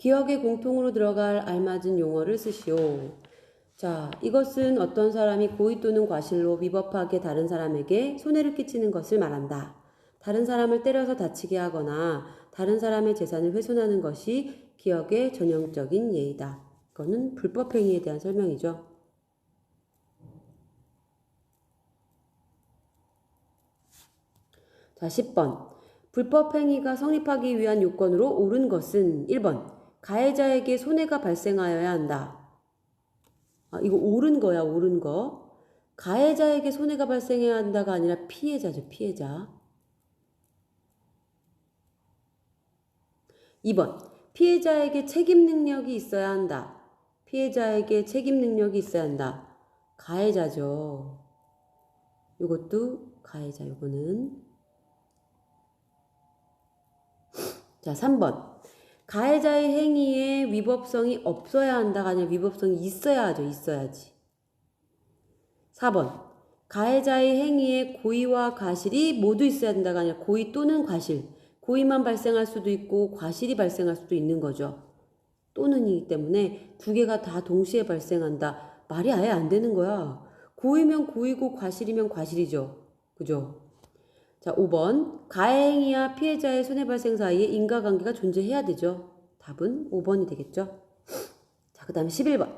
기억에 공통으로 들어갈 알맞은 용어를 쓰시오. 자, 이것은 어떤 사람이 고의 또는 과실로 위법하게 다른 사람에게 손해를 끼치는 것을 말한다. 다른 사람을 때려서 다치게 하거나 다른 사람의 재산을 훼손하는 것이 기억의 전형적인 예이다. 이거는 불법행위에 대한 설명이죠. 자, 10번. 불법행위가 성립하기 위한 요건으로 옳은 것은 1번. 가해자에게 손해가 발생하여야 한다. 이거 옳은 거야, 옳은 거. 가해자에게 손해가 발생해야 한다가 아니라 피해자죠, 피해자. 2번. 피해자에게 책임 능력이 있어야 한다. 피해자에게 책임 능력이 있어야 한다. 가해자죠. 요것도 가해자, 요거는. 자, 3번. 가해자의 행위에 위법성이 없어야 한다가 아니라 위법성이 있어야 하죠. 있어야지. 4번. 가해자의 행위에 고의와 과실이 모두 있어야 된다가 아니라 고의 또는 과실. 고의만 발생할 수도 있고 과실이 발생할 수도 있는 거죠. 또는이기 때문에 두 개가 다 동시에 발생한다. 말이 아예 안 되는 거야. 고의면 고의고 과실이면 과실이죠. 그죠? 자, 5번. 가해행위와 피해자의 손해발생 사이에 인과관계가 존재해야 되죠. 답은 5번이 되겠죠. 자, 그 다음에 11번.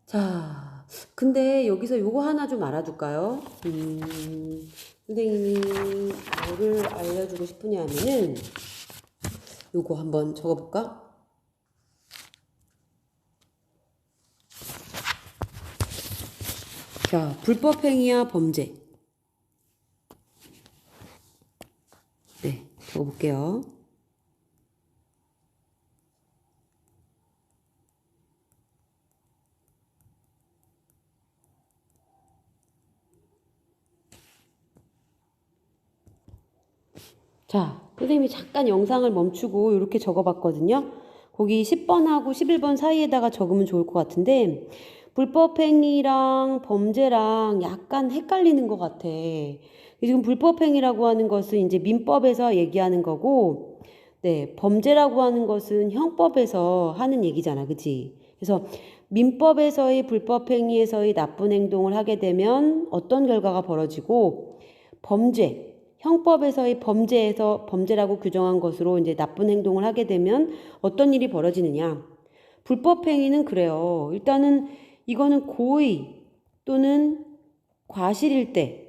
자, 근데 여기서 요거 하나 좀 알아둘까요? 선생님이 뭐를 알려주고 싶으냐 하면은 요거 한번 적어볼까? 자, 불법행위와 범죄. 네, 적어볼게요. 자, 선생님이 잠깐 영상을 멈추고 이렇게 적어봤거든요. 거기 10번하고 11번 사이에다가 적으면 좋을 것 같은데 불법행위랑 범죄랑 약간 헷갈리는 것 같아. 지금 불법행위라고 하는 것은 이제 민법에서 얘기하는 거고, 네, 범죄라고 하는 것은 형법에서 하는 얘기잖아, 그치? 그래서 민법에서의 불법행위에서의 나쁜 행동을 하게 되면 어떤 결과가 벌어지고, 범죄, 형법에서의 범죄에서 범죄라고 규정한 것으로 이제 나쁜 행동을 하게 되면 어떤 일이 벌어지느냐? 불법행위는 그래요. 일단은 이거는 고의 또는 과실일 때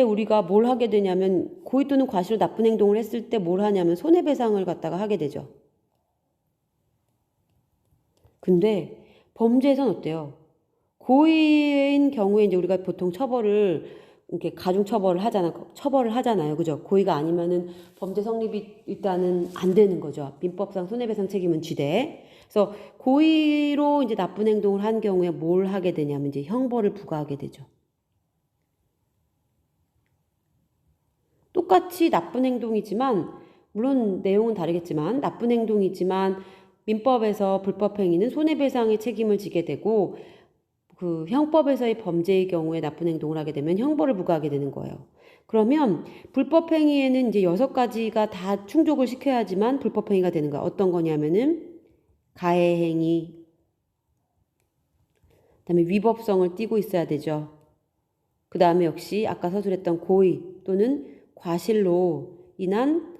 우리가 뭘 하게 되냐면 고의 또는 과실로 나쁜 행동을 했을 때 뭘 하냐면 손해배상을 갖다가 하게 되죠. 근데 범죄에선 어때요? 고의인 경우에 이제 우리가 보통 이렇게 가중 처벌을 하잖아요. 그죠? 고의가 아니면은 범죄 성립이 일단은 안 되는 거죠. 민법상 손해배상 책임은 지대. 그래서 고의로 이제 나쁜 행동을 한 경우에 뭘 하게 되냐면 이제 형벌을 부과하게 되죠. 똑같이 나쁜 행동이지만, 물론 내용은 다르겠지만, 나쁜 행동이지만, 민법에서 불법행위는 손해배상의 책임을 지게 되고, 그 형법에서의 범죄의 경우에 나쁜 행동을 하게 되면 형벌을 부과하게 되는 거예요. 그러면 불법행위에는 이제 6가지가 다 충족을 시켜야지만 불법행위가 되는 거야. 어떤 거냐면은 가해행위, 그다음에 위법성을 띠고 있어야 되죠. 그 다음에 역시 아까 서술했던 고의 또는 과실로 인한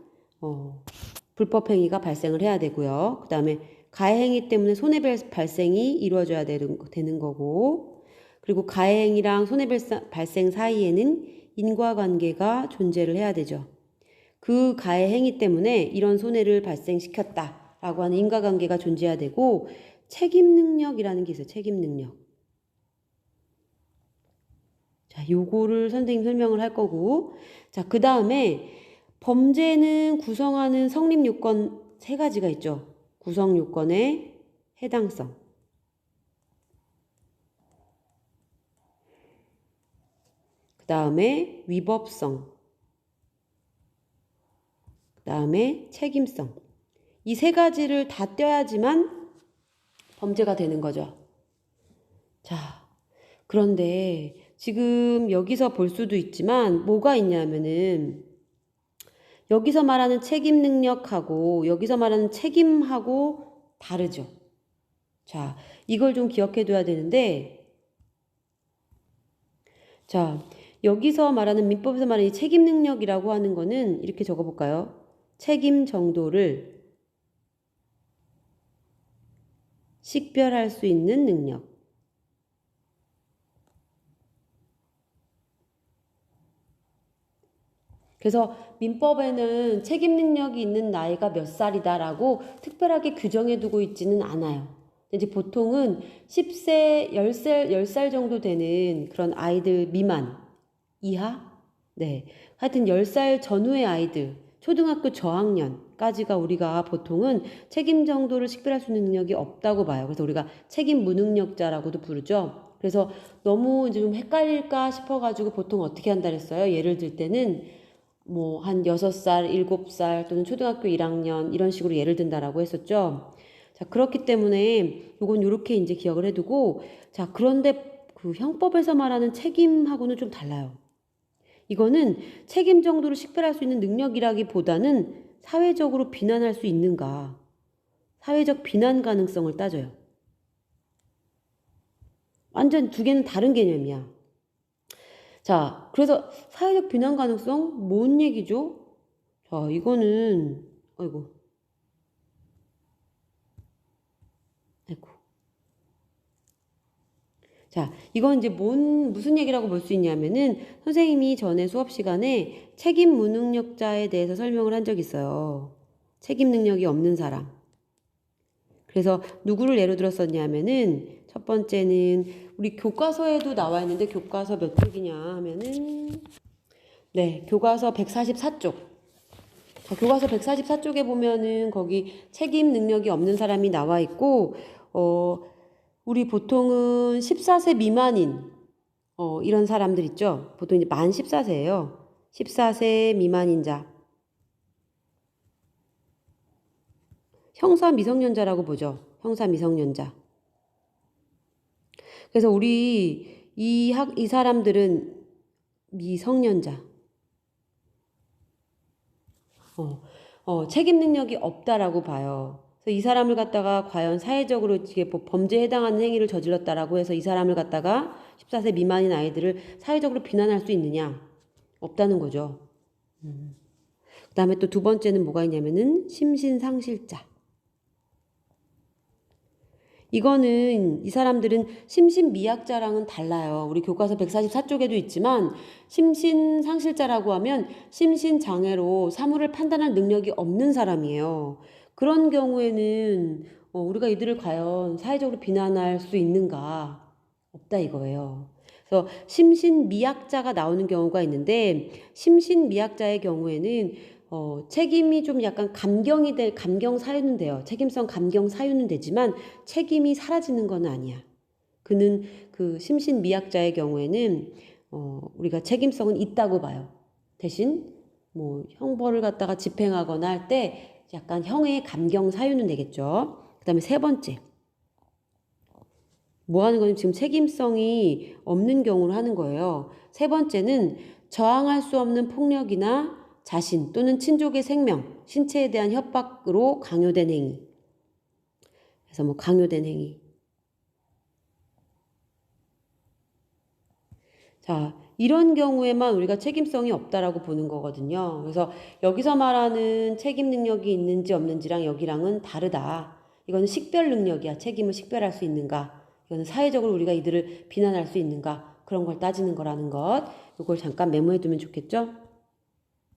불법행위가 발생을 해야 되고요. 그 다음에 가해행위 때문에 손해발생이 이루어져야 되는 거고, 그리고 가해행위랑 손해발생 사이에는 인과관계가 존재를 해야 되죠. 그 가해행위 때문에 이런 손해를 발생시켰다라고 하는 인과관계가 존재해야 되고, 책임능력이라는 게 있어요. 책임능력. 자, 요거를 선생님 설명을 할 거고, 자, 그 다음에 범죄는 구성하는 성립 요건 3가지가 있죠. 구성 요건의 해당성, 그 다음에 위법성, 그 다음에 책임성. 이 3가지를 다 떼야지만 범죄가 되는 거죠. 자, 그런데 지금 여기서 볼 수도 있지만 뭐가 있냐면은 여기서 말하는 책임 능력하고 여기서 말하는 책임하고 다르죠. 자, 이걸 좀 기억해 둬야 되는데, 자, 여기서 말하는 민법에서 말하는 이 책임 능력이라고 하는 거는 이렇게 적어볼까요? 책임 정도를 식별할 수 있는 능력. 그래서 민법에는 책임 능력이 있는 나이가 몇 살이다라고 특별하게 규정해 두고 있지는 않아요. 이제 보통은 10세, 10살 정도 되는 그런 아이들 미만, 이하? 네. 하여튼 10살 전후의 아이들, 초등학교 저학년까지가 우리가 보통은 책임 정도를 식별할 수 있는 능력이 없다고 봐요. 그래서 우리가 책임 무능력자라고도 부르죠. 그래서 너무 이제 좀 헷갈릴까 싶어가지고 보통 어떻게 한다 그랬어요? 예를 들 때는 뭐 한 6살, 7살 또는 초등학교 1학년 이런 식으로 예를 든다라고 했었죠. 자, 그렇기 때문에 요건 요렇게 이제 기억을 해두고, 자, 그런데 그 형법에서 말하는 책임하고는 좀 달라요. 이거는 책임 정도를 식별할 수 있는 능력이라기보다는 사회적으로 비난할 수 있는가, 사회적 비난 가능성을 따져요. 완전 두 개는 다른 개념이야. 자, 그래서 사회적 비난 가능성? 뭔 얘기죠? 자, 이거는, 아이고, 아이고. 자, 이건 이제 무슨 얘기라고 볼 수 있냐면은, 선생님이 전에 수업 시간에 책임 무능력자에 대해서 설명을 한 적이 있어요. 책임 능력이 없는 사람. 그래서 누구를 예로 들었었냐면은, 첫 번째는 우리 교과서에도 나와 있는데, 교과서 몇 쪽이냐 하면은, 네, 교과서 144쪽. 자, 교과서 144쪽에 보면은 거기 책임 능력이 없는 사람이 나와 있고, 우리 보통은 14세 미만인, 이런 사람들 있죠. 보통 이제 만 14세예요. 14세 미만인 자. 형사 미성년자라고 보죠. 형사 미성년자. 그래서 우리 이 사람들은 미성년자. 책임 능력이 없다라고 봐요. 그래서 이 사람을 갖다가 과연 사회적으로 이게 범죄에 해당하는 행위를 저질렀다라고 해서 이 사람을 갖다가 14세 미만인 아이들을 사회적으로 비난할 수 있느냐? 없다는 거죠. 그 다음에 또 두 번째는 뭐가 있냐면은 심신상실자. 이거는 이 사람들은 심신미약자랑은 달라요. 우리 교과서 144쪽에도 있지만 심신상실자라고 하면 심신장애로 사물을 판단할 능력이 없는 사람이에요. 그런 경우에는 우리가 이들을 과연 사회적으로 비난할 수 있는가? 없다 이거예요. 그래서 심신미약자가 나오는 경우가 있는데 심신미약자의 경우에는 책임이 좀 약간 감경 사유는 돼요. 책임성 감경 사유는 되지만 책임이 사라지는 건 아니야. 그는 그 심신미약자의 경우에는 우리가 책임성은 있다고 봐요. 대신 뭐 형벌을 갖다가 집행하거나 할 때 약간 형의 감경 사유는 되겠죠. 그 다음에 세 번째. 뭐 하는 거는 지금 책임성이 없는 경우로 하는 거예요. 세 번째는 저항할 수 없는 폭력이나 자신 또는 친족의 생명, 신체에 대한 협박으로 강요된 행위. 그래서 뭐 강요된 행위. 자, 이런 경우에만 우리가 책임성이 없다라고 보는 거거든요. 그래서 여기서 말하는 책임 능력이 있는지 없는지랑 여기랑은 다르다. 이거는 식별 능력이야. 책임을 식별할 수 있는가. 이거는 사회적으로 우리가 이들을 비난할 수 있는가. 그런 걸 따지는 거라는 것. 이걸 잠깐 메모해 두면 좋겠죠?